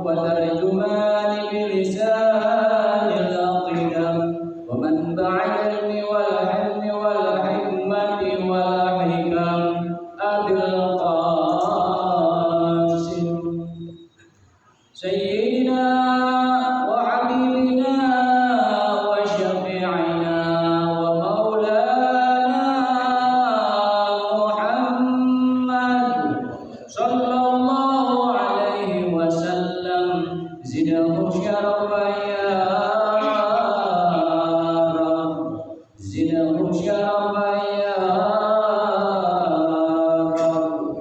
وترجمان بلسان القدم ومنبع العلم والحلم والحكمة والحكم أبي القاسم سيدنا وحبيبنا وشفيعنا ومولانا محمد صلى الله عليه وسلم زده شرفا يا رب زده شرفا يا رب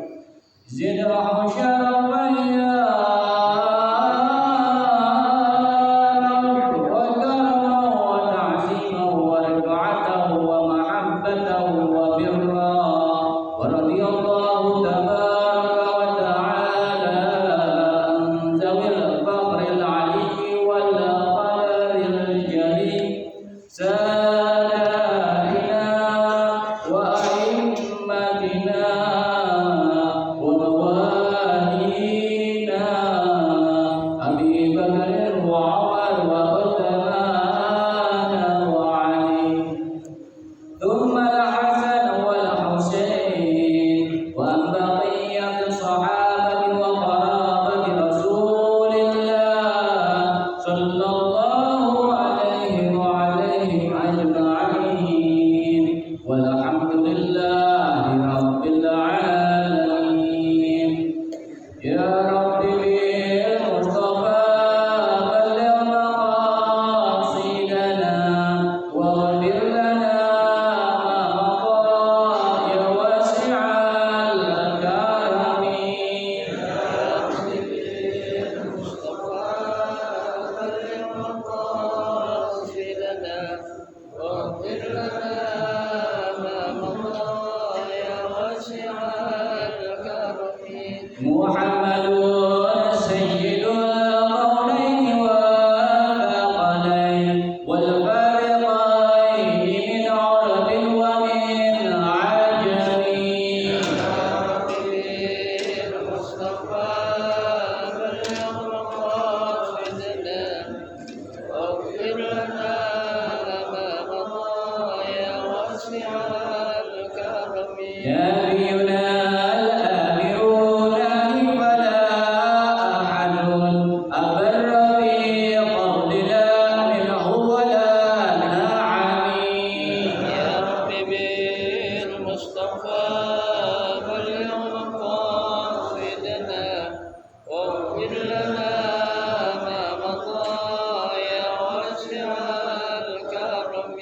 زده شرفا يا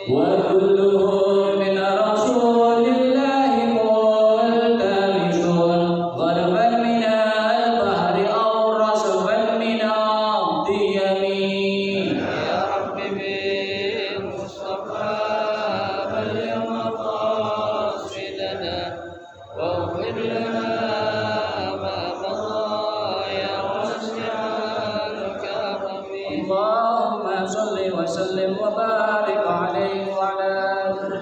وكلهم من رسول الله ملتمس غربا من البحر أو رسبا من الضيم يا رب بالمصطفى بلغ مقاصدنا واغفر لنا ما مضى يا واسع الكرم اللهم صل وسلم وبارك عليه وعلى آله.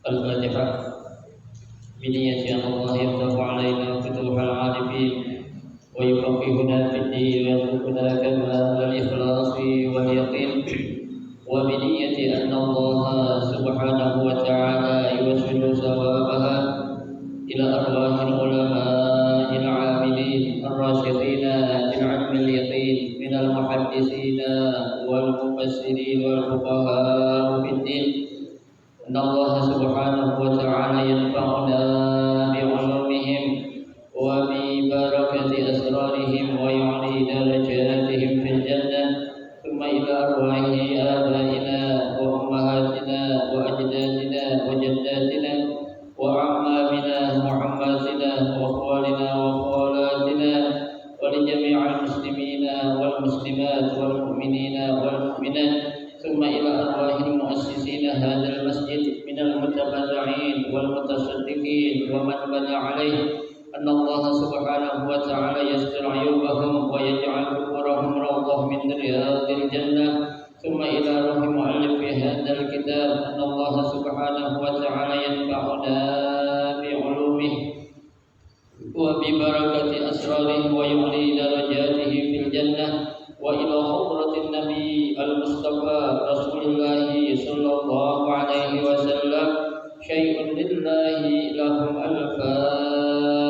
الفاتحة بنية أن الله يفتح علينا فتوح العارفين ويفقهنا في الدين ويرزقنا كمال الإخلاص واليقين وبنية أن الله سبحانه وتعالى يوصل ثوابها إلى أرواح العلماء العاملين الراشدين بالعلم اليقين من المحدثين والمفسرين والفقهاء في الدين أن الله سبحانه وتعالى ينفعنا بعلومهم وببركة أسرارهم ويعلي درجاتهم في الجنة ثم إلى أرواح آبائنا وأمهاتنا وأجدادنا وجداتنا وأعمامنا وعماتنا وأخوالنا وأخوالاتنا ولجميع المسلمين والمسلمات والمؤمنين والمؤمنات ثم إلى أرواح المؤسسين هذا المسجد من المتبرعين والمتصدقين ومن بنى عليه أن الله سبحانه وتعالى يستر عيوبهم ويجعل قبورهم روضة من رياض الجنة. ثم إلى روح مؤلف في هذا الكتاب أن الله سبحانه وتعالى ينفعنا بعلومه وببركة أسراره ويعلي درجاته في الجنة. وإلى حضرة النبي المصطفى رسول الله صلى الله عليه وسلم شيء لله لهم الفاتحة.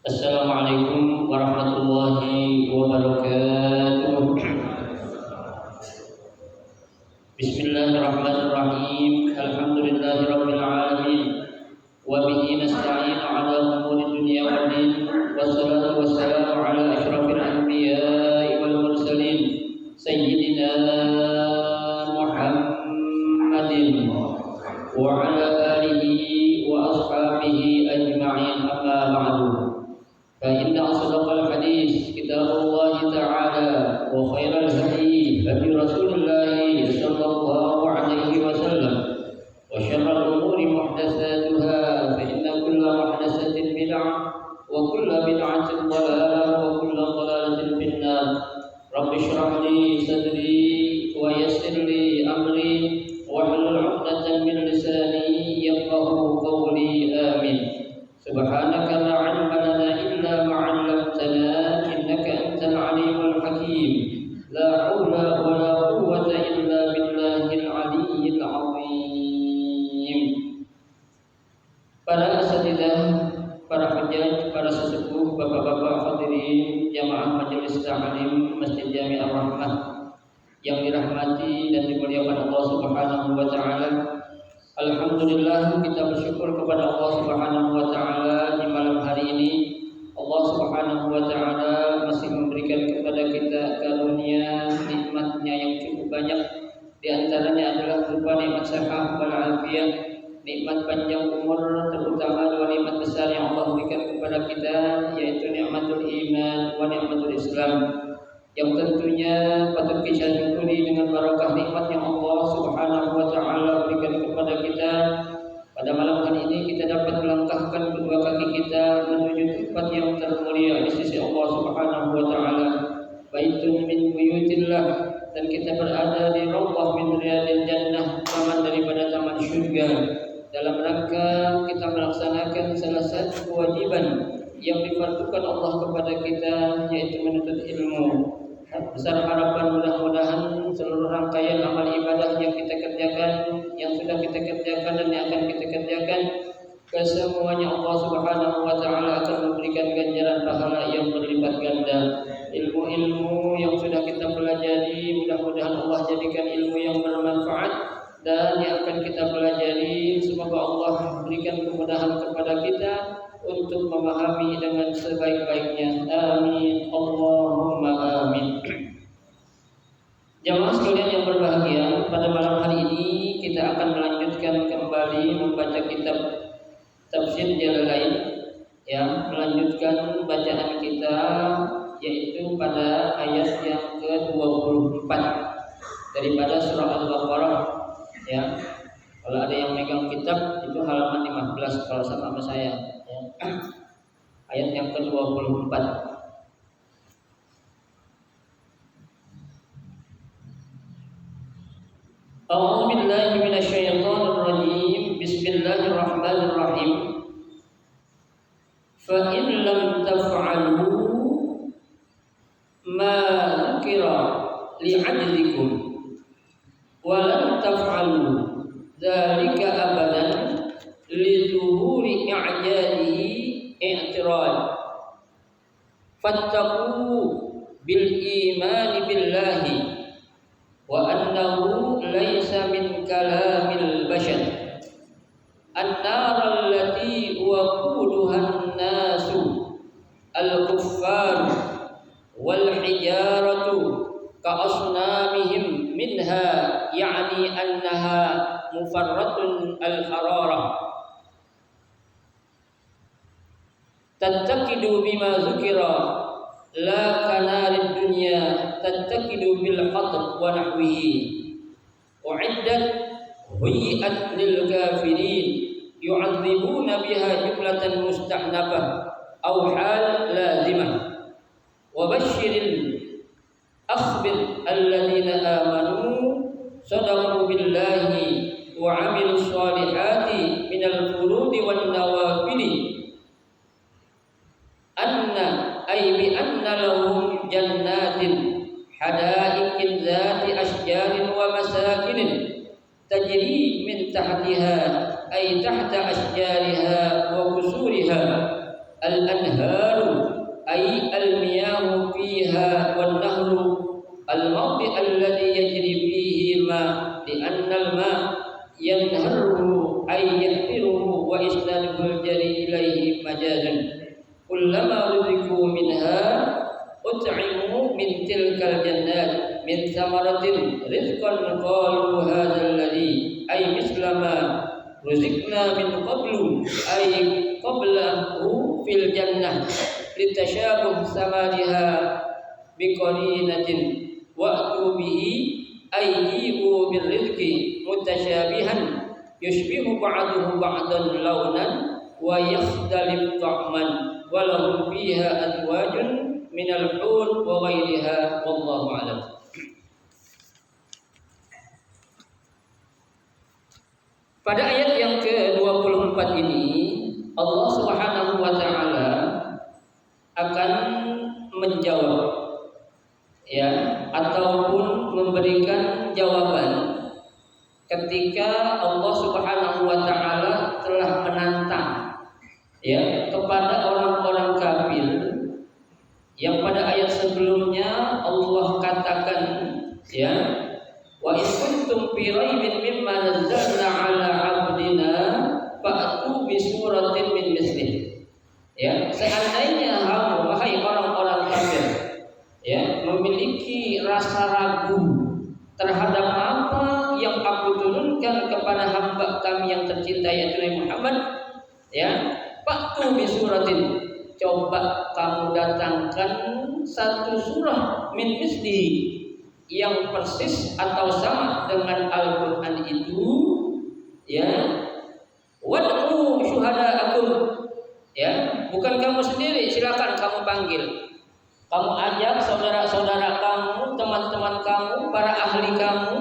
Assalamualaikum warahmatullahi wabarakatuh. Bismillahirrahmanirrahim. Alhamdulillahirabbil alamin. Wa bihi nasta'inu 'ala umuri dunya wad din. Wassalatu wassalamu 'ala asyrafil anbiya'i wal mursalin sayyidina Muhammadin wa 'ala alihi wa ashabihi ajma'in. Amma ba'du. فإن أصدق الحديث كتاب الله تعالى وخير الهدي هدي رسول الله صلى الله عليه وسلم وشر الأمور محدثاتها فإن كل محدثة بدعة وكل بدعة ضلالة وكل ضلالة في النار. رب اشرح لي صدري ويسر لي أمري واحلل عقدة من لساني يفقهوا قولي آمين. سبحانك لا علم لنا إلا ما علمتنا إنك أنت العليم الحكيم. لا حول ولا قوة إلا بالله العلي العظيم. Para asatidzah, para hujjaj, para sesepuh, bapak-bapak hadirin jamaah majelis ta'lim Masjid Jami' Ar-Rahmah yang dirahmati dan dimuliakan Allah Subhanahu wa taala. Alhamdulillah, kita bersyukur kepada Allah Subhanahu wa taala di malam hari ini. Allah Subhanahu wa taala masih memberikan kepada kita karunia nikmat-Nya yang cukup banyak. Di antaranya adalah berupa nikmat sehat wal afiyah, nikmat panjang umur, terutama dua nikmat besar yang Allah berikan kepada kita, yaitu nikmatul iman wa nikmatul Islam, yang tentunya patut kita syukuri dengan barakah nikmat yang Allah Subhanahu wa taala berikan kepada kita. Pada malam hari ini kita dapat melangkahkan kedua kaki kita menuju tempat yang termulia di sisi Allah Subhanahu wa taala, baitun min buyutillah, dan kita berada di raudhah min riyadil jannah, taman daripada taman syurga, dalam rangka kita melaksanakan salah satu kewajiban yang difardukan Allah kepada kita, yaitu menuntut ilmu. Besar harapan mudah-mudahan seluruh rangkaian amal ibadah yang kita kerjakan, yang sudah kita kerjakan dan yang akan kita kerjakan, kesemuanya Allah Subhanahu wa taala akan memberikan ganjaran pahala yang berlipat ganda. Ilmu-ilmu yang sudah kita pelajari mudah-mudahan Allah jadikan ilmu yang bermanfaat, dan yang akan kita pelajari semoga Allah berikan kemudahan kepada kita untuk memahami dengan sebaik-baiknya. Amin, Allahumma amin. Jamaah sekalian yang berbahagia, pada malam hari ini kita akan melanjutkan kembali membaca kitab Tafsir Jalalain, ya, melanjutkan bacaan kita, yaitu pada ayat yang ke-24 daripada surah Al-Baqarah, ya. Kalau ada yang megang kitab itu halaman 15 kalau sama saya, ya. Ayat yang ke-24. A'udzu billahi minasyaitonir rajim. Bismillahirrahmanirrahim. Fa in lam taf'alu ma dzukira li'ajlikum wa lam taf'alu dzalika abadan lizuhuri i'jadihi i'tirad fattaqu bil imani billahi wa annahu laysa min kalamil bashar an-nar allati waquduha an-nasu al-kuffar wal hijaratu ka asnamihim minha ya'ni annaha tattaqidu bima dzukira la kanarid dunya tattaqidu bil qadr wa nahwihi uiddat huyiat lil kafirin yu'adzibuna biha jumlatan mustahnafah aw hal lazimah wa basyiril akhbir alladhina amanu sadaqu billahi wa 'amilus solihati minal furudi wan nawafili anna ay bi anna lahum jannatin hadaiqin zati asjarin wa masakinin tajri min tahtiha ay tahta asjariha wa qusuriha al-anharu ay al-miyahu fiha wan nahru al-mawdi alladhi yajri fihi ma li'anna al-ma yanharu ay yahfiruhu wa isnadul jari ilaihi majazan kullama ruziku minha ut'imu min tilkal jannat min thamaratin rizqan qalu hadzal ladzi ay mislama ruzikna min qablu ay qablahu fil jannah litashabuh samariha biqarinatin wa'tu bihi ay ji'u bir rizqi mutasyabihan yushbihu ba'duhu ba'dan launan wa yakhdalif ta'man wa lahum fiha azwajun minal hur wa ghairiha wallahu a'lam. Pada ayat yang ke-24 ini Allah Subhanahu wa taala akan menjawab ya ataupun memberikan jawaban ketika Allah Subhanahu wa taala telah menantang ya kepada orang-orang kafir yang pada ayat sebelumnya Allah katakan ya wa in kuntum fi raibin mimma nazzalna ala 'abdina fa'tu bi suratin min mislihi ya seandainya kamu wahai orang-orang kafir ya memiliki rasa ragu terhadap apa yang aku turunkan kepada hamba kami yang tercinta yaitu Nabi Muhammad ya fa'tu bi suratin coba kamu datangkan satu surah min mislihi yang persis atau sama dengan Al-Quran itu ya wad'u syuhada'akum ya bukan kamu sendiri silakan kamu panggil kamu ajak saudara-saudara kamu teman-teman kamu para ahli kamu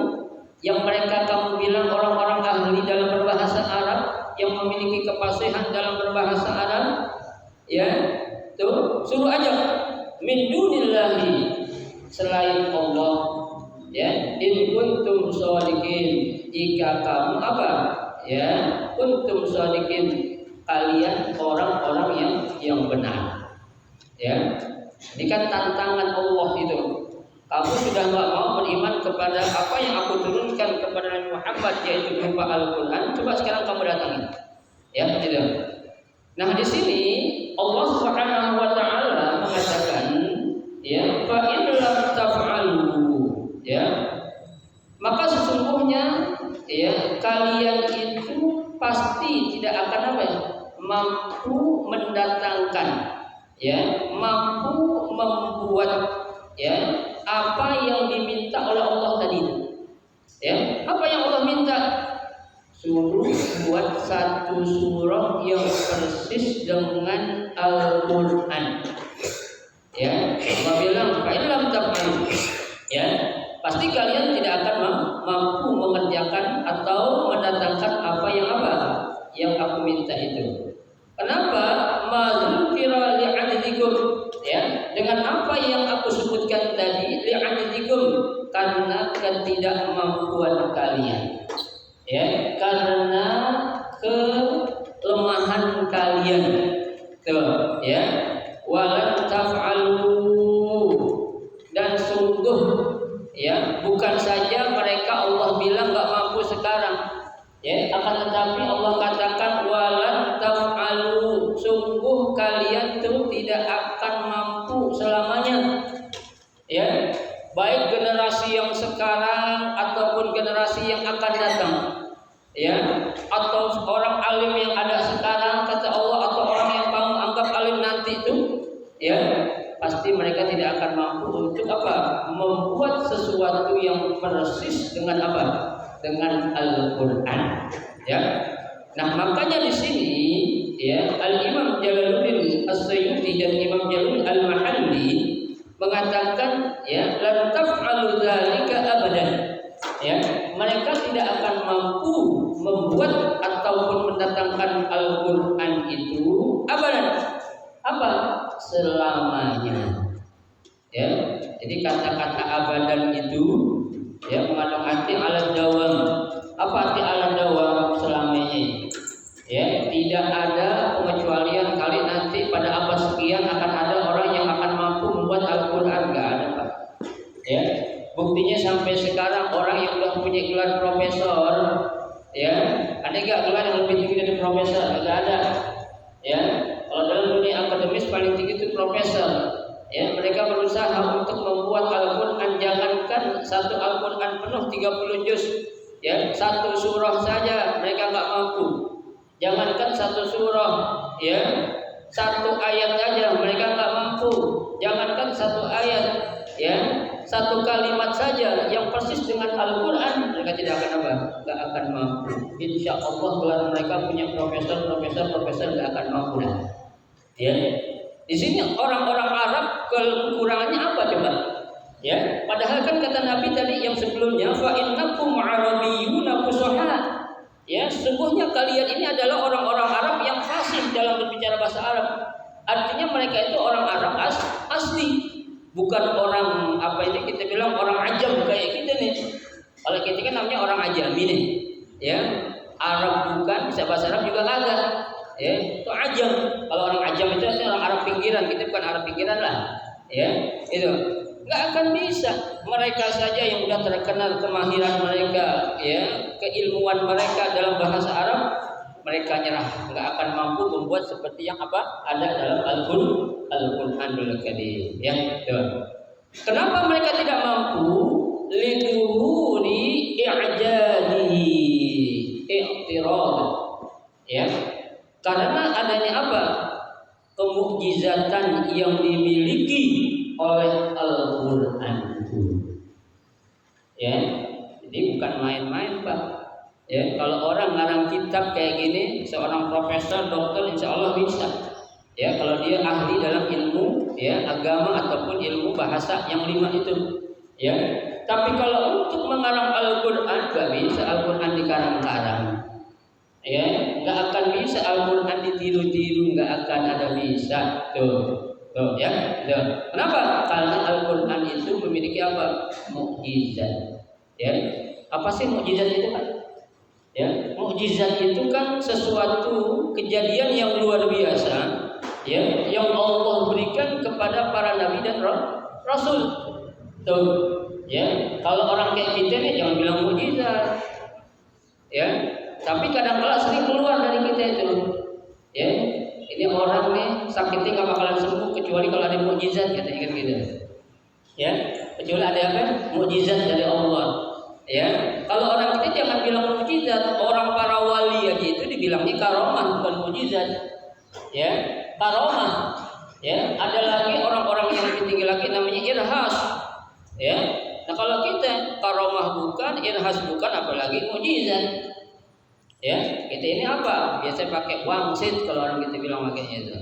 yang mereka kamu bilang orang-orang ahli dalam berbahasa Arab yang memiliki kefasihan dalam berbahasa Arab ya tuh suruh aja min dunillahi selain Allah ya in kuntum shadiqin jika kamu apa ya kuntum shadiqin kalian orang-orang yang benar ya ini kan tantangan Allah itu kamu sudah enggak mau beriman kepada apa yang aku turunkan kepada Nabi Muhammad yaitu berupa Al-Qur'an coba sekarang kamu datangi ya tidak. Nah di sini Allah Subhanahu wa taala mengatakan ya fa in lam taf'alu ya maka sesungguhnya ya kalian itu pasti tidak akan apa ya mampu mendatangkan ya mampu membuat ya apa yang diminta oleh Allah tadi ya apa yang Allah minta suruh buat satu surah yang persis dengan Al-Quran ya Allah bilang fa illam taf'alu ya pasti kalian tidak akan mampu mengerjakan atau mendatangkan apa yang aku minta itu. Kenapa? Mazukira li'ajzikum ya dengan apa yang aku sebutkan tadi li'ajzikum karena ketidakmampuan kalian ya karena kelemahan kalian tuh ya walan taf'alu dan sungguh ya bukan saja mereka Allah bilang enggak mampu sekarang ya akan tetapi Allah katakan walan taf'alu sungguh kalian tuh tidak akan mampu selamanya ya baik generasi yang sekarang ataupun generasi yang akan datang ya atau orang alim yang ada sekarang kata Allah atau orang yang kamu anggap alim nanti mati itu, ya pasti mereka tidak akan mampu untuk apa? Membuat sesuatu yang persis dengan apa? Dengan Al-Qur'an. Ya. Nah, makanya di sini ya Al-Imam Jalaluddin As-Suyuti dan Imam Jalul Al-Mahalli mengatakan ya la taf'alu dzalika abadan. Ya, mereka tidak akan mampu membuat ataupun mendatangkan Al-Qur'an itu abadan. Apa? Selamanya. Ya, jadi kata-kata abadan itu ya mengandung arti ala dawam. Apa arti ala dawam? Selamanya. Ya, tidak ada pengecualian kali nanti pada abad sekian akan ada orang yang akan mampu membuat Al-Qur'an, enggak ada, Pak. Ya. Buktinya sampai sekarang orang yang udah punya gelar profesor, ya, ada enggak gelar yang lebih tinggi dari profesor? Enggak ada. Ya. Kalau dalam dunia akademis paling tinggi itu profesor. Ya, mereka berusaha untuk membuat Al-Qur'an, jangankan satu Al-Qur'an penuh 30 juz, ya, satu surah saja mereka enggak mampu. Jangankan satu surah, ya, satu ayat saja mereka enggak mampu. Jangankan satu ayat, ya, satu kalimat saja yang persis dengan Al-Qur'an mereka tidak akan apa? Enggak akan mampu. Insya Allah gelar mereka punya profesor enggak akan mampu dah. Ya. Di sini orang-orang Arab kekurangannya apa coba? Ya, padahal kan kata Nabi tadi yang sebelumnya fa innakum arabiyyuna fusaha. Ya, sesungguhnya kalian ini adalah orang-orang Arab yang fasih dalam berbicara bahasa Arab. Artinya mereka itu orang Arab asli, bukan orang apa ini kita bilang orang ajam kayak kita nih. Kalau kita kan namanya orang ajami nih. Ya, Arab bukan, bisa bahasa Arab juga kagak. Ya, itu ajam. Kalau orang ajam itu orang Arab pinggiran, kita bukan Arab pinggiran lah. Ya, itu nggak akan bisa. Mereka saja yang sudah terkenal kemahiran mereka, ya, keilmuan mereka dalam bahasa Arab, mereka nyerah, nggak akan mampu membuat seperti yang apa ada dalam Al-Qur'anul Karim. Ya, itu. Kenapa mereka tidak mampu? Liduhuri i'jadihi i'tirad. Ya. Karena adanya apa? Kemukjizatan yang dimiliki oleh Al-Qur'an. Ya, jadi bukan main-main, Pak. Ya, kalau orang ngarang kitab kayak gini, seorang profesor, dokter, insya Allah bisa. Ya, kalau dia ahli dalam ilmu, ya, agama ataupun ilmu bahasa yang 5 itu. Ya, tapi kalau untuk mengarang Al-Qur'an nggak bisa. Al-Qur'an dikarang-karang. Ya, nggak akan bisa Al-Qur'an ditiru-tiru, nggak akan ada bisa. Tuh, ya. Tuh. Kenapa? Karena Al-Qur'an itu memiliki apa? Mukjizat. Ya. Apa sih mukjizat itu, Pak? Ya, mukjizat itu kan sesuatu kejadian yang luar biasa, ya, yang Allah berikan kepada para nabi dan rasul. Tuh, ya. Kalau orang kayak kita nih jangan bilang mukjizat. Ya. Tapi kadang-kala sering keluar dari kita itu, ya. Ini orang nih sakitnya nggak bakalan sembuh kecuali kalau ada mukjizat, katanya kan gitu. Ya, kecuali ada apa? Mukjizat dari Allah. Ya, kalau orang kita jangan bilang mukjizat. Orang para wali aja itu dibilangnya karomah, bukan mukjizat. Ya, karomah. Ya, ada lagi orang-orang yang lebih tinggi lagi namanya irhas. Ya, nah kalau kita karomah bukan, irhas bukan, apalagi mukjizat. Ya, kita ini apa? Biasa pakai wangsit kalau orang kita bilang makanya itu.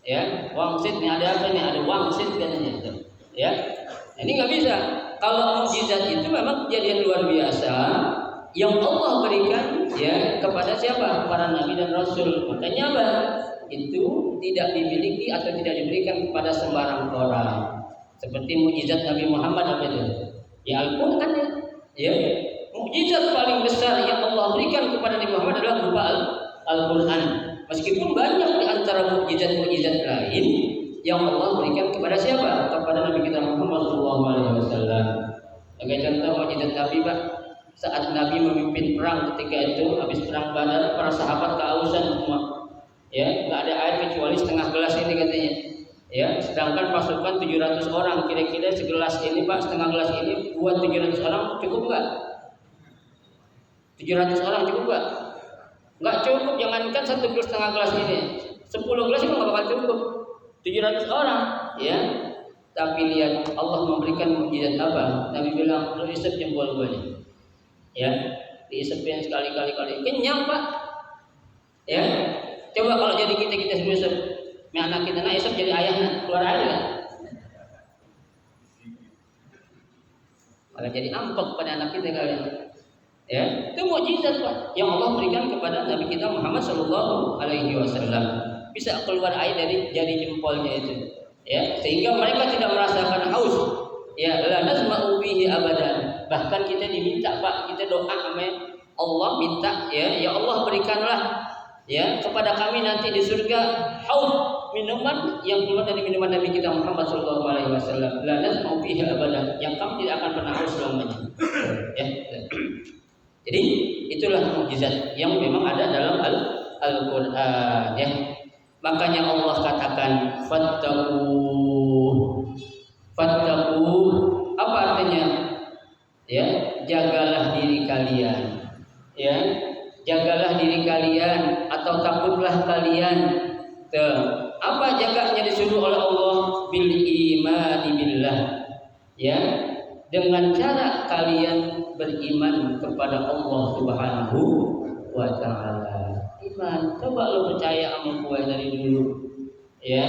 Ya, wangsit nih ada apa nih? Ada wangsit katanya itu. Ya, ini nggak bisa. Kalau mukjizat itu memang kejadian luar biasa yang Allah berikan ya kepada siapa? Para nabi dan rasul. Makanya apa? Itu tidak dimiliki atau tidak diberikan kepada sembarang orang. Seperti mukjizat Nabi Muhammad apa itu? Ya Al-Qur'an ya. Mukjizat paling besar yang Allah berikan kepada Nabi Muhammad adalah berupa Al-Qur'an. Meskipun banyak di antara mukjizat-mukjizat lain yang Allah berikan kepada siapa? Kepada Nabi kita Muhammad SAW. Sebagai contoh mukjizat Nabi, Pak, saat Nabi memimpin perang ketika itu habis perang Badar, para sahabat kehausan semua. Ya, nggak ada air kecuali setengah gelas ini katanya. Ya, sedangkan pasukan 700 orang, kira-kira segelas ini, Pak, setengah gelas ini buat 700 orang cukup nggak? 700 orang cukup nggak? Nggak cukup, jangankan 1,5 gelas ini, 10 gelas itu nggak bakal cukup. 700 orang, ya. Tapi lihat Allah memberikan mukjizat apa? Nabi bilang, lu isep jempol gue nih. Ya, diisepin sekali-kali kenyang, Pak. Ya. Coba kalau jadi kita suruh isep, anak kita nak isep jadi ayahnya, keluar air kan? Malah jadi ampek pada anak kita kalian. Ya, itu mukjizat Pak yang Allah berikan kepada Nabi kita Muhammad Shallallahu Alaihi Wasallam. Bisa keluar air dari jari jempolnya itu. Ya, sehingga mereka tidak merasakan haus. Ya, la nasma'u bihi abadan. Bahkan kita diminta Pak, kita doa sama Allah minta ya Allah berikanlah ya kepada kami nanti di surga haus minuman yang keluar dari minuman Nabi kita Muhammad sallallahu alaihi wasallam. La nasma'u bihi abadan, yang kami tidak akan pernah haus selamanya. Ya. Jadi itulah mukjizat yang memang ada dalam Al-Qur'an ya. Makanya Allah katakan fattaqu. Apa artinya? Ya, jagalah diri kalian. Ya, jagalah diri kalian atau takutlah kalian. Apa jaganya disuruh oleh Allah? Bil imani billah. Ya, dengan cara kalian beriman kepada Allah Subhanahu wa taala. Iman, coba lo percaya sama gue dari dulu, ya,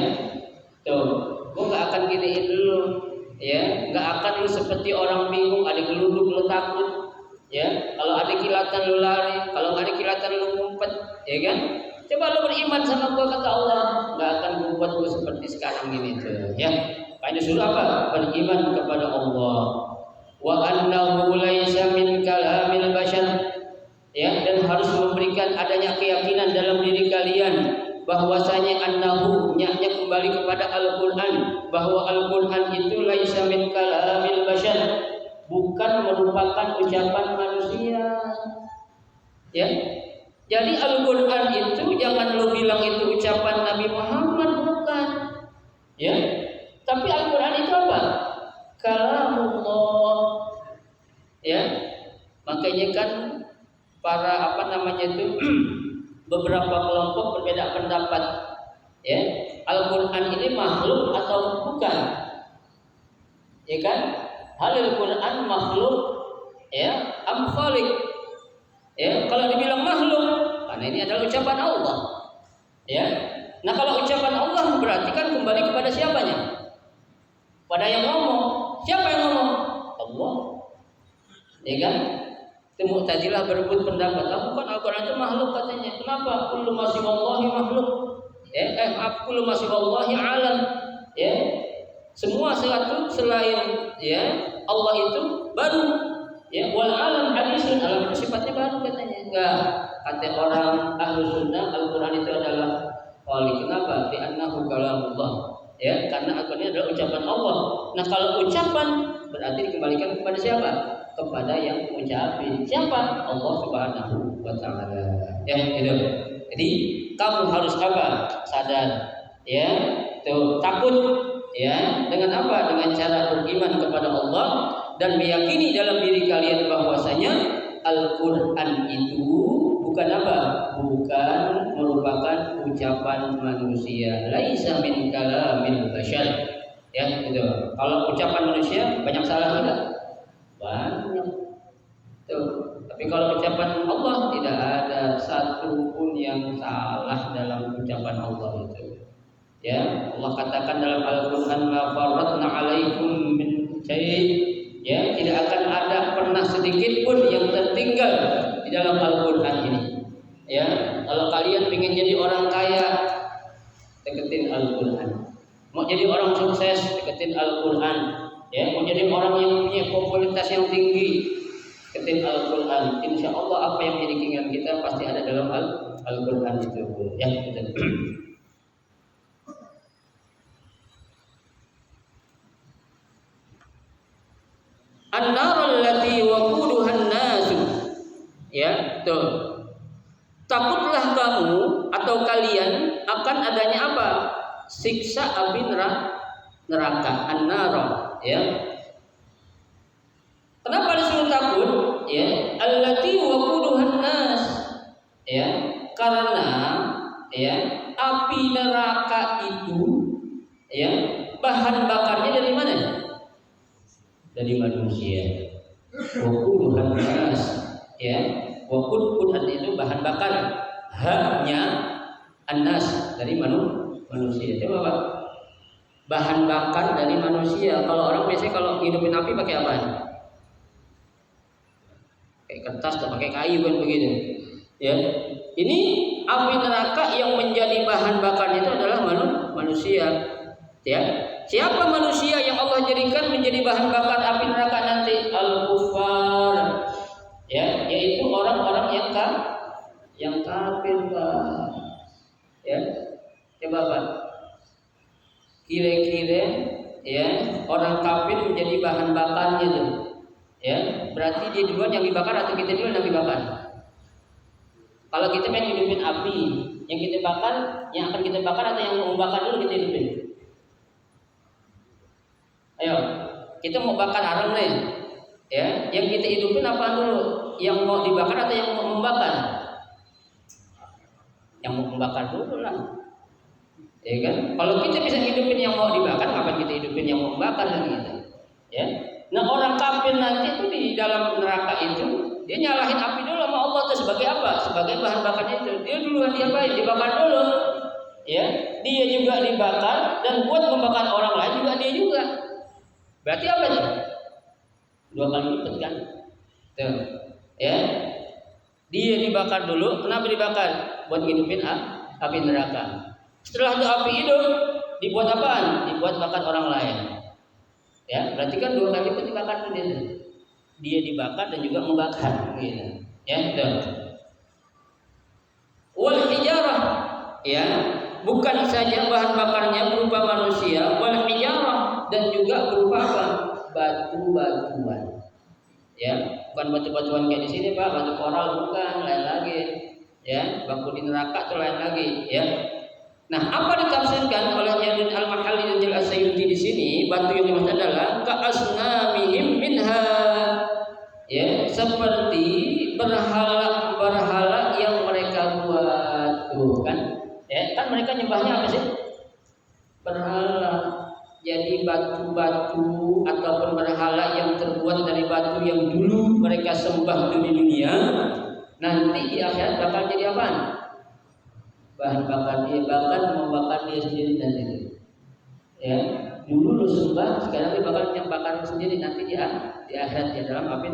tuh, gue gak akan giniin dulu, ya, gak akan lu seperti orang bingung, ada geluduk lu takut, ya, kalau ada kilatan lu lari, kalau gak ada kilatan lu ngumpet, ya kan? Coba lu beriman sama gue kata Allah, gak akan membuat gue seperti sekarang ini tuh, ya. Makanya suruh apa? Beriman kepada Allah. Wa annahu laisa min kalamil bashar. Ya, dan harus memberikan adanya keyakinan dalam diri kalian bahwasanya annahu nya kembali kepada Al-Qur'an, bahwa Al-Qur'an itu laisa min kalamil bashar, bukan merupakan ucapan manusia. Ya. Jadi Al-Qur'an itu jangan lo bilang itu ucapan Nabi Muhammad, bukan. Ya. Tapi Al-Qur'an itu apa? Kalamullah. Ya. Makanya kan para beberapa kelompok berbeda pendapat, ya, Al-Qur'an ini makhluk atau bukan, ya kan? Hal Al-Qur'an makhluk, ya, am khaliq, ya, kalau dibilang makhluk karena ini adalah ucapan Allah, ya. Nah kalau ucapan Allah berarti kan kembali kepada siapanya? Pada yang ngomong. Siapa yang ngomong? Allah, ya kan? Itu Mu'tazilah berebut pendapat, bukan Al-Qur'an itu makhluk katanya. Kenapa? Kullu ma siwallahi makhluk. Kullu ma siwallahi alam. Ya. Semua sesuatu selain ya Allah itu baru. Ya, wal alam hadisun, alam itu sifatnya baru katanya. Enggak. Kata orang Ahlus Sunnah, Al-Qur'an itu adalah khaliq. Kenapa? Li'annahu kalamullah. Ya, karena Al-Qur'an ini adalah ucapan Allah. Nah, kalau ucapan berarti dikembalikan kepada siapa? Kepada yang mengucapkan. Siapa? Allah Subhanahu wa taala. Ya, itu. Jadi kamu harus apa? Sadar, ya. Tuh, takut, ya. Dengan apa? Dengan cara beriman kepada Allah dan meyakini dalam diri kalian bahwasanya Al-Qur'an itu bukan apa? Bukan merupakan ucapan manusia. Laisa min kalamil bashar. Ya, itu. Kalau ucapan manusia banyak salah enggak? Banyak. Tuh. Tapi kalau ucapan Allah tidak ada satu pun yang salah dalam ucapan Allah itu. Ya, Allah katakan dalam Al-Qur'an ma farratna 'alaikum min syai'. Ya, tidak akan ada pernah sedikit pun yang tertinggal di dalam Al-Qur'an ini. Ya, kalau kalian ingin jadi orang kaya, deketin Al-Qur'an. Mau jadi orang sukses, deketin Al-Qur'an. Ya, mau jadi orang yang punya popularitas yang tinggi, deketin Al-Qur'an. Insya Allah apa yang menjadi keinginan kita pasti ada dalam Al-Qur'an itu. Ya, betul. An-nar allati waquduhan nas. Ya, tuh. Takutlah kamu atau kalian akan adanya apa? Siksa api neraka. An-nar, ya. Kenapa disuruh takut? Ya, allati waquduhan nas. Ya, karena ya, api neraka itu ya, bahan bakarnya dari mana? Dari manusia. Waquduhan nas, ya. Waqud itu bahan bakar. Haknya annas dari manusia. Coba Pak. Bahan bakar dari manusia. Kalau orang biasanya kalau hidupin api pakai apa? Pakai kertas atau pakai kayu kan begitu. Ya. Ini api neraka yang menjadi bahan bakarnya itu adalah manusia. Ya. Siapa manusia yang Allah jadikan menjadi bahan bakar api neraka nanti? Al-kufar. Ya, yaitu orang-orang yang kafir, Pak. Ya. Coba Pak. Kira-kira ya, orang kafir menjadi bahan bakarnya tuh. Ya, berarti dia duluan yang dibakar atau kita duluan yang dibakar? Kalau kita pengen hidupin api, yang kita bakar, yang akan kita bakar atau yang mau bakar dulu kita hidupin? Ayo, kita mau bakar arang nih, ya. Yang kita hidupin apa dulu? Yang mau dibakar atau yang mau membakar? Yang mau membakar dulu lah, ya kan? Kalau kita bisa hidupin yang mau dibakar, ngapain kita hidupin yang mau membakar lagi gitu? Ya. Nah orang kafir nanti itu di dalam neraka itu dia nyalahin api dulu sama Allah itu sebagai apa? Sebagai bahan bakarnya itu. Dia duluan diapain? Dibakar dulu, ya. Dia juga dibakar dan buat membakar orang lain juga dia juga. Berarti apa sih? 2 kali lipat kan? Tuh, ya. Dia dibakar dulu. Kenapa dibakar? Buat hidupin api neraka. Setelah itu api hidup, dibuat apaan? Dibuat bakar orang lain. Ya, berarti kan 2 kali lipat dibakar tuh dia. Dia dibakar dan juga membakar, gitu. Ya, tuh. Wal hijarah, ya. Bukan saja bahan bakarnya berupa manusia, wal hijarah dan juga berupa apa? Batu-batuan. Ya, bukan batu-batuan kayak di sini Pak, batu koral bukan, lain lagi. Ya, batu di neraka itu lain lagi, ya. Nah, apa ditafsirkan oleh Jalil Al-Mahalli dan Jalil As-Sayyuti di sini? Batu yang dimaksud adalah ka'asnamihim minha. Ya, seperti berhala-berhala yang mereka buat, tuh kan? Ya, kan mereka nyembahnya apa sih? Berhala. Jadi batu-batu ataupun berhala yang terbuat dari batu yang dulu mereka sembah di dunia, nanti di akhirat bakal jadi apa? Bahan bakar dia, bahkan membakar dia sendiri nanti. Ya, dulu lu sembah, sekarang dia bakal yang bakar sendiri nanti di akhirat ya dalam api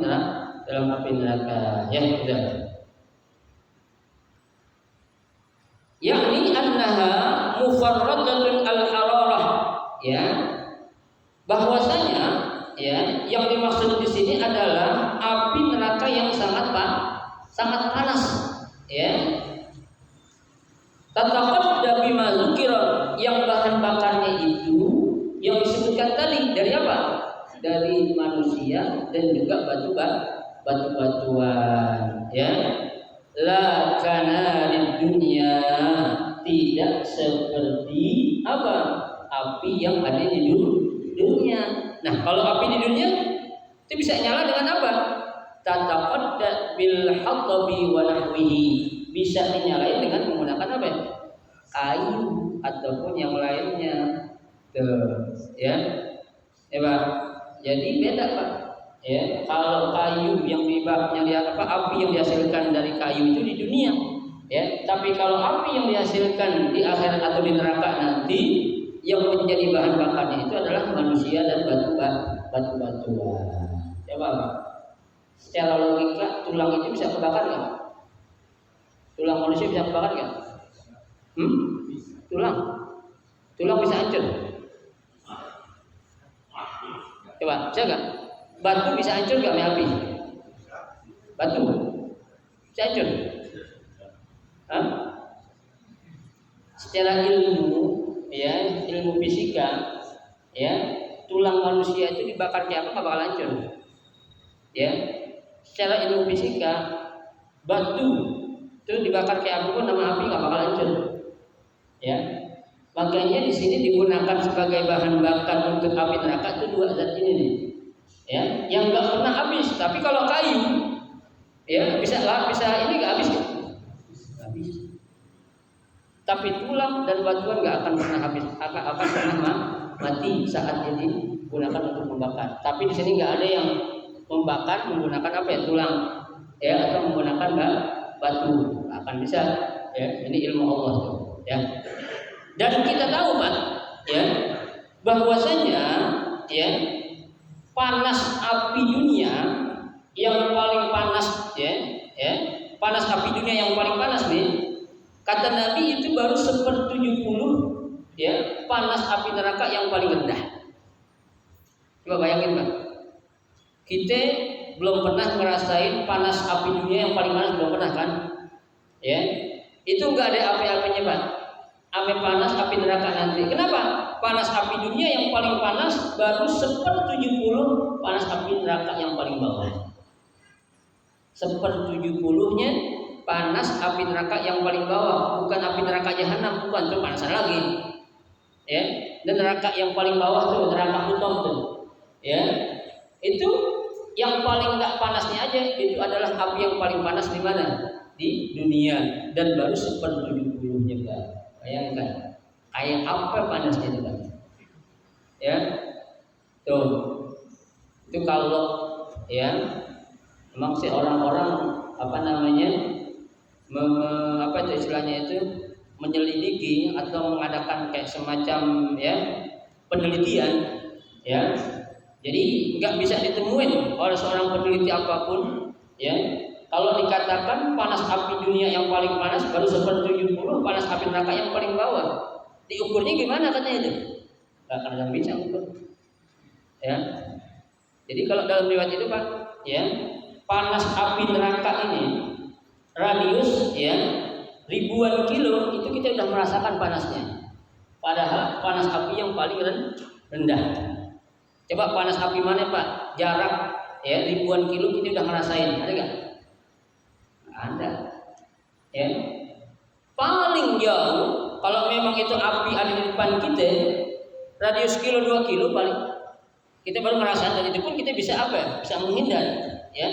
neraka. Ya, sudah. Yakni annaha mufarradatun al-hararah. Ya, bahwasanya ya yang dimaksud di sini adalah api neraka yang sangat panas. Ya. Tataqadda bima dzukira, yang bahan bakarnya itu yang disebutkan tadi dari apa? Dari manusia dan juga batu-batuan, ya. La kana di dunia, tidak seperti apa? Api yang ada di dunia. Nah, kalau api di dunia itu bisa nyala dengan apa? Tataqadda bil hatabi wa nahwihi. Bisa dinyalain dengan menggunakan apa? Kayu ataupun yang lainnya. Tuh, ya. Ya, Pak. Jadi beda, Pak. Ya, kalau kayu yang api yang dihasilkan dari kayu itu di dunia, ya. Tapi kalau api yang dihasilkan di akhirat atau di neraka nanti, yang menjadi bahan bakarnya itu adalah manusia dan batu-batuan. Coba, Pak. Secara logika tulang itu bisa kebakar nggak? Tulang manusia bisa kebakar nggak? Tulang bisa hancur. Coba, bisa nggak? Batu bisa hancur nggak sama api? Batu bisa hancur? Hah? Secara ilmu, ya, ilmu fisika, ya, tulang manusia itu dibakar kayak apa nggak bakal hancur. Ya, secara ilmu fisika, batu itu dibakar kayak apa pun nama api nggak bakal hancur. Ya, makanya di sini digunakan sebagai bahan bakar untuk api neraka itu 2 zat ini nih. Ya, yang nggak pernah habis. Tapi kalau kayu, ya bisa ini nggak habis. Habis. Tapi tulang dan batuan nggak akan pernah habis, akan pernah mati saat dia digunakan untuk membakar. Tapi di sini nggak ada yang membakar menggunakan apa ya, tulang ya, atau menggunakan batu, akan bisa ya. Ini ilmu Allah tuh ya. Dan kita tahu Pak ya, bahwasanya ya, panas api dunia yang paling panas ya, panas api dunia yang paling panas nih, kata Nabi itu baru 1/70 ya panas api neraka yang paling rendah. Coba bayangin Pak, kita belum pernah ngerasain panas api dunia yang paling panas, belum pernah kan ya. Itu nggak ada api-apinya Pak, api panas api neraka nanti. Kenapa? Panas api dunia yang paling panas baru 1/70 panas api neraka yang paling bawah. 1/70-nya panas api neraka yang paling bawah, bukan api neraka jahanam, bukan, itu panasan lagi ya. Dan neraka yang paling bawah tuh neraka hukum tuh ya, itu yang paling nggak panasnya aja itu adalah api yang paling panas di mana? Di dunia, dan baru 1/70-nya Pak. Bayangkan kayak apa panasnya itu Pak ya. Tuh itu kalau ya memang sih orang-orang apa namanya apa itu istilahnya itu menyelidiki atau mengadakan kayak semacam ya penelitian ya. Jadi nggak bisa ditemuin oleh seorang peneliti apapun ya, kalau dikatakan panas api dunia yang paling panas baru 1/70 panas api neraka yang paling bawah. Diukurnya gimana katanya itu? Nggak akan ada yang bisa ukur ya. Jadi kalau dalam riwayat itu Pak ya, panas api neraka ini radius ya ribuan kilo itu kita udah merasakan panasnya. Padahal panas api yang paling rendah. Coba panas api mana Pak? Jarak ya ribuan kilo kita udah ngerasain, ada nggak? Ada ya. Paling jauh kalau memang itu api ada di depan kita, radius kilo 2 kilo paling kita baru ngerasain, dan itu pun kita bisa apa ya? Bisa menghindar ya.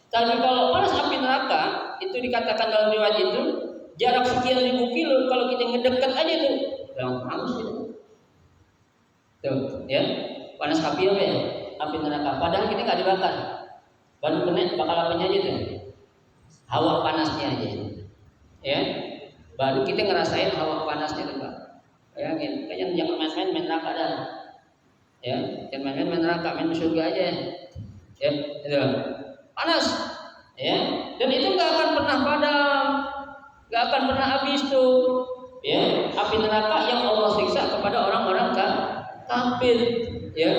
Tapi kalau panas api neraka itu dikatakan dalam riwayat itu jarak sekian ribu kilo, kalau kita ngedekat aja tuh langsung hangus gitu. Tuh ya, panas api apa ya? Api neraka. Padahal kita nggak dibakar, baru kena bakal apinya aja tuh, hawa panasnya aja ya. Baru kita ngerasain hawa panasnya tuh Pak. Bayangin, kayaknya jangan main-main main neraka dah ya, jangan main-main main neraka, main surga aja ya. Itu panas ya, dan itu nggak akan pernah padam, nggak akan pernah habis tuh ya, api neraka yang Allah siksa kepada orang-orang kafir ya.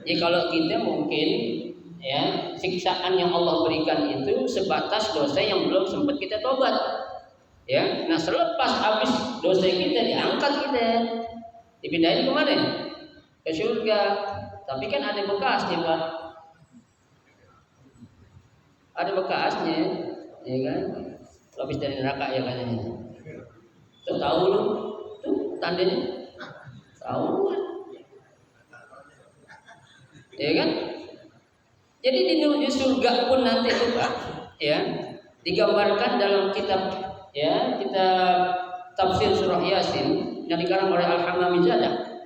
Jadi kalau kita mungkin ya siksaan yang Allah berikan itu sebatas dosa yang belum sempat kita tobat ya. Nah selepas habis dosa kita diangkat, kita dipindahin kemana? Ke surga. Tapi kan ada bekasnya Pak, ada bekasnya ya kan, habis dari neraka ya katanya. Tuh tahu lu tuh tandanya, tahu ya kan. Jadi di surga pun nanti itu Pak ya, digambarkan dalam kitab ya, kitab tafsir surah Yasin yang dikarang oleh Al-Hamamizadah.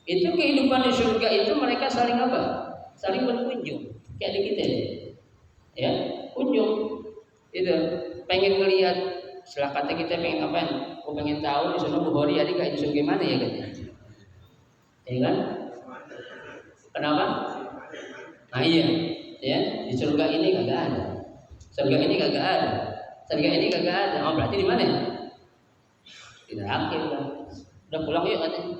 Itu kehidupan di surga itu mereka saling apa? Saling berkunjung kayak di kita ya, kunjung itu, pengen ngelihat, setelah kata kita pengen ngapain? Aku pengen tahu di sana Bukhari ada kayak di surga mana ya katanya ya kan. Kenapa? Nah iya ya, di surga ini kagak ada, surga ini kagak ada, surga ini kagak ada. Oh berarti di mana? Di neraka kan. Udah pulang yuk katanya.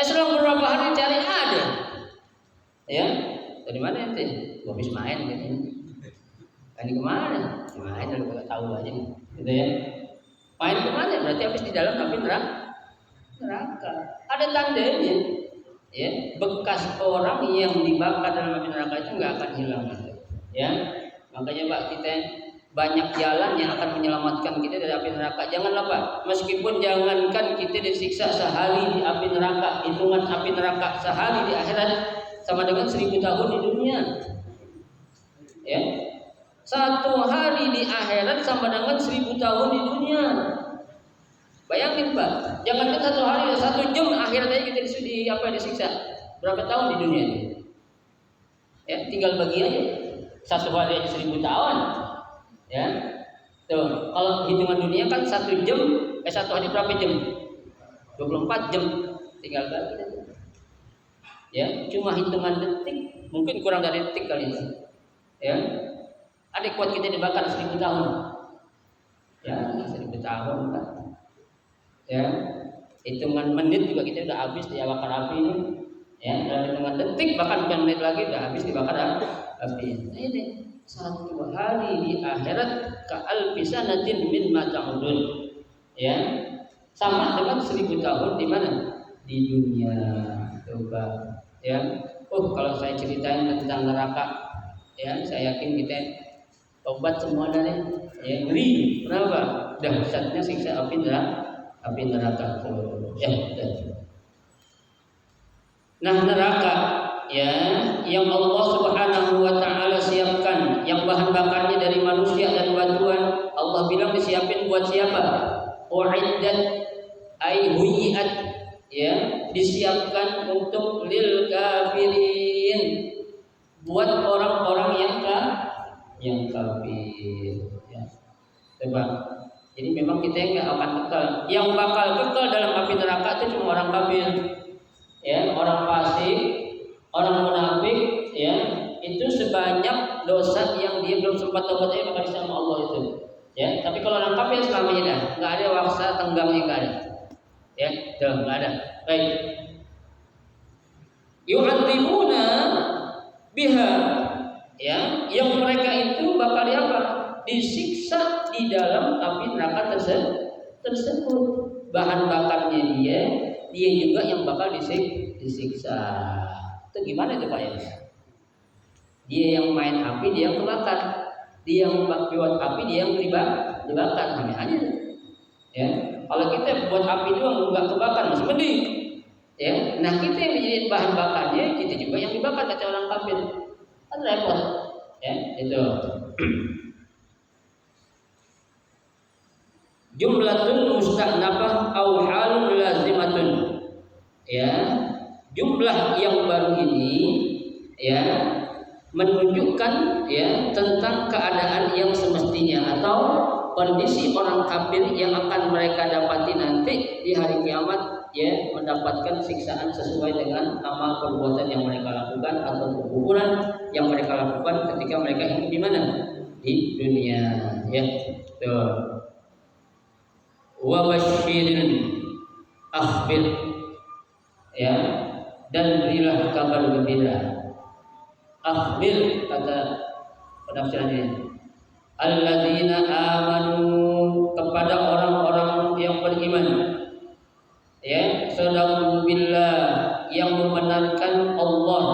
Selang beberapa hari cari ada ya. Dari mana ente? Gua habis main katanya. Main kemana? Main udah gak tahu aja gitu ya. Main kemana? Berarti habis di dalam api neraka. Ada tandanya ya, bekas orang yang dibakar dalam api neraka itu nggak akan hilang gitu ya. Makanya Pak, kita banyak jalan yang akan menyelamatkan kita dari api neraka. Janganlah Pak, meskipun jangankan kita disiksa sehari di api neraka, hitungan api neraka sehari di akhirat sama dengan 1000 tahun di dunia ya. 1 hari di akhirat sama dengan 1000 tahun di dunia Bayangin Pak, jangan kita 1 hari, 1 jam akhirat aja kita disiksa. Berapa tahun di dunia ini? Ya, tinggal bagi aja. 1 hari aja 1000 tahun. Ya. Tuh, kalau hitungan dunia kan 1 jam, 1 hari berapa jam? 24 jam. Tinggal bagi aja. Ya, cuma hitungan detik, mungkin kurang dari detik kali ini. Ya. Ada kuat kita dibakar 1000 tahun. Ya, 1000 tahun Pak. Ya, hitungan menit juga kita udah habis dibakar api ini. Ya, dalam hitungan detik bahkan bukan menit lagi udah habis dibakar api. Nah, ini 1 hari di akhirat ka'alfi sanatin mimma ta'udun. Ya, sama dengan 1000 tahun di mana? Di dunia. Coba ya. Kalau saya ceritain tentang neraka, ya, saya yakin kita tobat semua dari ya, ngeri. Kenapa? Dahsyatnya siksa api neraka. Ya, nah, neraka ya yang Allah Subhanahu wa taala siapkan, yang bahan bakarnya dari manusia dan batuan, Allah bilang disiapin buat siapa? Uiddat ay huyiat, ya, disiapkan untuk lil kafirin, buat orang-orang yang kafir, ya. Coba. Jadi memang kita enggak akan kekal. Yang bakal kekal dalam api neraka itu cuma orang kafir. Ya, orang fasik, orang munafik, ya, itu sebanyak dosa yang dia belum sempat tobatnya maka sama Allah itu. Ya, tapi kalau orang kafir selamanya dah, enggak ada waksa tenggangnya, enggak ada. Ya, enggak ada. Baik. Yu'adzibuna biha, ya, yang mereka itu bakal apa? Disiksa di dalam api neraka tersebut. Bahan bakarnya dia juga yang bakal disiksa. Itu gimana itu Pak ya? Dia yang main api, dia yang kebakar. Dia yang buat api, dia yang dibakar. Sama aja. Ya. Kalau kita buat api doang enggak kebakar masih mending. Ya. Nah, kita yang dijadiin bahan bakarnya, kita juga yang dibakar kata orang kafir. Kan repot. Ya, itu. Jumlatun musta'nafah au halun lazimatun. Ya, jumlah yang baru ini ya menunjukkan ya tentang keadaan yang semestinya atau kondisi orang kafir yang akan mereka dapati nanti di hari kiamat, ya, mendapatkan siksaan sesuai dengan amal perbuatan yang mereka lakukan atau perbuatan yang mereka lakukan ketika mereka hidup di mana? Di dunia, ya. Tuh. Wa basyirin akhbir, ya, dan berilah kabar gembira. Akhbir kata penafsirannya, alladzina amanu, kepada orang-orang yang beriman, ya, sadaqu billah, yang membenarkan Allah,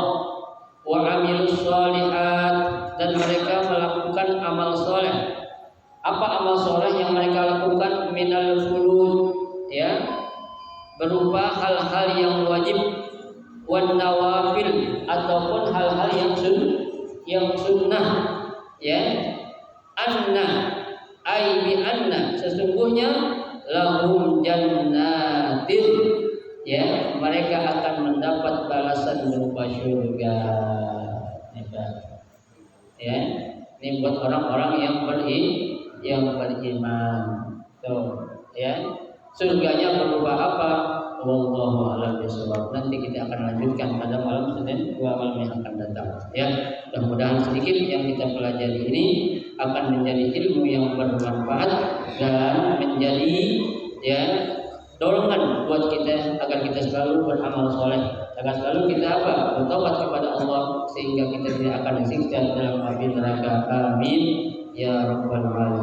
wa amilus shalihat, dan mereka melakukan amal soleh. Apa amal soleh yang mereka lakukan? Minal furud, ya, berupa hal-hal yang wajib, wan nawafil, ataupun hal-hal yang sunnah, ya. Anna ay bi anna, sesungguhnya lahum jannatin, ya, mereka akan mendapat balasan berupa surga. Ya, ini buat orang-orang yang beriman. Tuh, ya. Surganya berupa apa? Wallahu a'lam bishawab. Nanti kita akan lanjutkan pada malam Senin 2 malam yang akan datang. Ya, mudah-mudahan sedikit yang kita pelajari ini akan menjadi ilmu yang bermanfaat dan menjadi, ya, dorongan buat kita agar kita selalu beramal soleh, agar selalu kita apa? Bertobat kepada Allah sehingga kita tidak akan disiksa dalam api neraka. Amin ya rabbal alamin.